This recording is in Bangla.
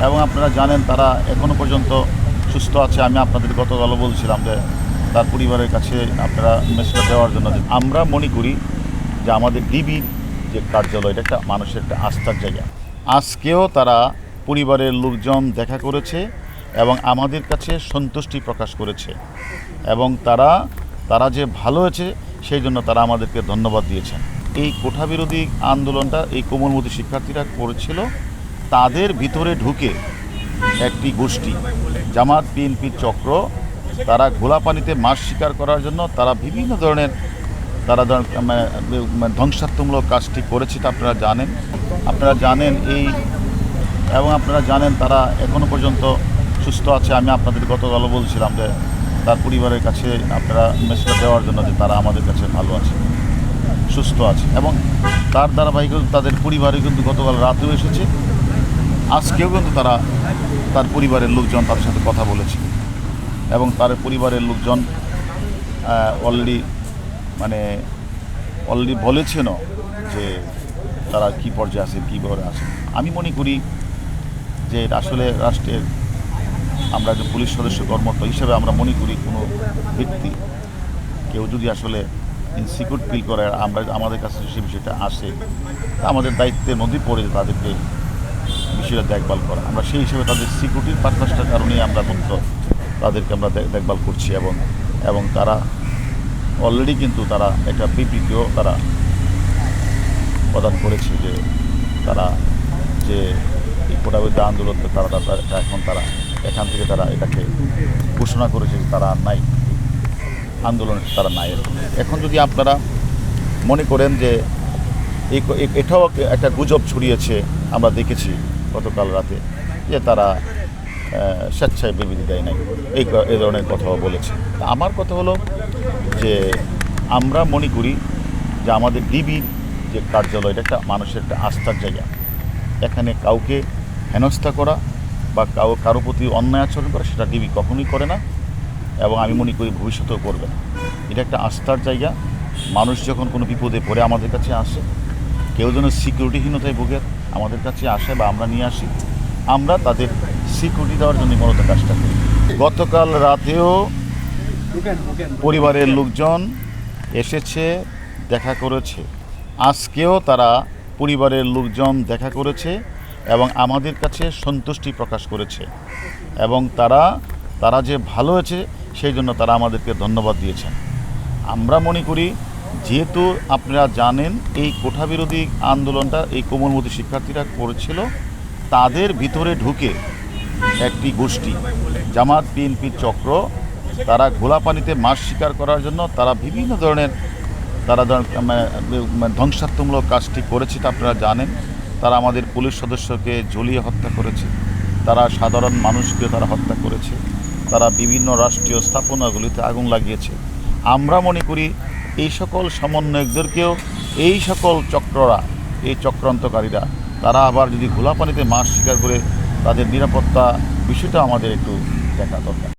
এবং আপনারা জানেন তারা এখনও পর্যন্ত সুস্থ আছে। আমি আপনাদের গতকালও বলছিলাম যে তার পরিবারের কাছে আপনারা মেসেজ দেওয়ার জন্য যে আমরা মনে করি যে আমাদের ডিবির যে কার্যালয় এটা একটা মানুষের একটা আস্থার জায়গা। আজকেও তারা পরিবারের লোকজন দেখা করেছে এবং আমাদের কাছে সন্তুষ্টি প্রকাশ করেছে এবং তারা যে ভালো হয়েছে সেই জন্য তারা আমাদেরকে ধন্যবাদ দিয়েছেন। এই কোঠাবিরোধী আন্দোলনটা এই কোমলমতি শিক্ষার্থীরা করেছিল, তাদের ভিতরে ঢুকে একটি গোষ্ঠী জামাত বিএনপির চক্র তারা ঘোলাপানিতে মাছ শিকার করার জন্য তারা বিভিন্ন ধরনের ধ্বংসাত্মমূলক কাজটি করেছে। আপনারা জানেন আপনারা জানেন তারা এখনও পর্যন্ত সুস্থ আছে। আমি আপনাদের গতকালও বলছিলাম যে তার পরিবারের কাছে আপনারা মেসেজ দেওয়ার জন্য যে তারা আমাদের কাছে ভালো আছে, সুস্থ আছে এবং তার ধারাবাহিক তাদের পরিবারে কিন্তু গতকাল রাতেও এসেছে। আজকেও কিন্তু তার পরিবারের লোকজন তাদের সাথে কথা বলেছে এবং তার পরিবারের লোকজন অলরেডি বলেছেনও যে তারা কী পর্যায়ে আছে, কীভাবে আছে। আমি মনে করি যে আসলে রাষ্ট্রের আমরা যে পুলিশ সদস্য কর্মরত হিসেবে আমরা মনে করি কোনো ব্যক্তি কেউ যদি আসলে ইনসিকিউর ফিল করে আমাদের কাছে সে বিষয়টা আসে, আমাদের দায়িত্বের মধ্যেই পড়ে তাদেরকে বিষয়টা দেখভাল করা। আমরা সেই হিসেবে তাদের সিকিউরিটির পারপাসটার কারণেই আমরা তাদেরকে আমরা দেখভাল করছি এবং তারা অলরেডি কিন্তু তারা একটা বিবৃতিও তারা প্রদান করেছে যে তারা যে এই কোটাবিরোধী আন্দোলন তারা এখান থেকে তারা এটাকে ঘোষণা করেছে যে তারা আর নাই, আন্দোলন তারা নাই। এখন যদি আপনারা মনে করেন যে এটাও একটা গুজব ছড়িয়েছে, আমরা দেখেছি গতকাল রাতে যে তারা স্বেচ্ছায় বিবৃতি দেয় নাই, এই ধরনের কথাও বলেছে। আমার কথা হলো যে আমরা মনে করি যে আমাদের ডিবির যে কার্যালয় এটা একটা মানুষের একটা আস্থার জায়গা। এখানে কাউকে হেনস্থা করা বা কারো প্রতি অন্যায় আচরণ করা সেটা ডিবি কখনোই করে না এবং আমি মনে করি ভবিষ্যতেও করবে না। এটা একটা আস্থার জায়গা। মানুষ যখন কোনো বিপদে পড়ে আমাদের কাছে আসে, কেউ যেন সিকিউরিটিহীনতায় ভোগে আমাদের কাছে আসে বা আমরা নিয়ে আসি, আমরা তাদের সিকিউরিটি দেওয়ার জন্য মূলত কাজটা করি। গতকাল রাতেও পরিবারের লোকজন এসেছে, দেখা করেছে। আজকেও তারা পরিবারের লোকজন দেখা করেছে এবং আমাদের কাছে সন্তুষ্টি প্রকাশ করেছে এবং তারা যে ভালো হয়েছে সেই জন্য তারা আমাদেরকে ধন্যবাদ দিয়েছেন। আমরা মনে করি যেহেতু আপনারা জানেন এই কোঠাবিরোধী আন্দোলনটা এই কোমলমতি শিক্ষার্থীরা করেছিল, তাদের ভিতরে ঢুকে একটি গোষ্ঠী জামাত বিএনপির চক্র তারা ঘোলাপানিতে মাছ শিকার করার জন্য তারা বিভিন্ন ধরনের ধ্বংসাত্মমূলক কাজটি করেছে। আপনারা জানেন তারা আমাদের পুলিশ সদস্যকে ঝুলিয়ে হত্যা করেছে, তারা সাধারণ মানুষকে তারা হত্যা করেছে, তারা বিভিন্ন রাষ্ট্রীয় স্থাপনাগুলিতে আগুন লাগিয়েছে। আমরা মনে করি এই সকল সমন্বয়কদেরকেও এই সকল এই চক্রান্তকারীরা তারা আবার যদি ঘোলাপানিতে মাছ শিকার করে তাদের নিরাপত্তা বিষয়টা আমাদের একটু দেখা দরকার।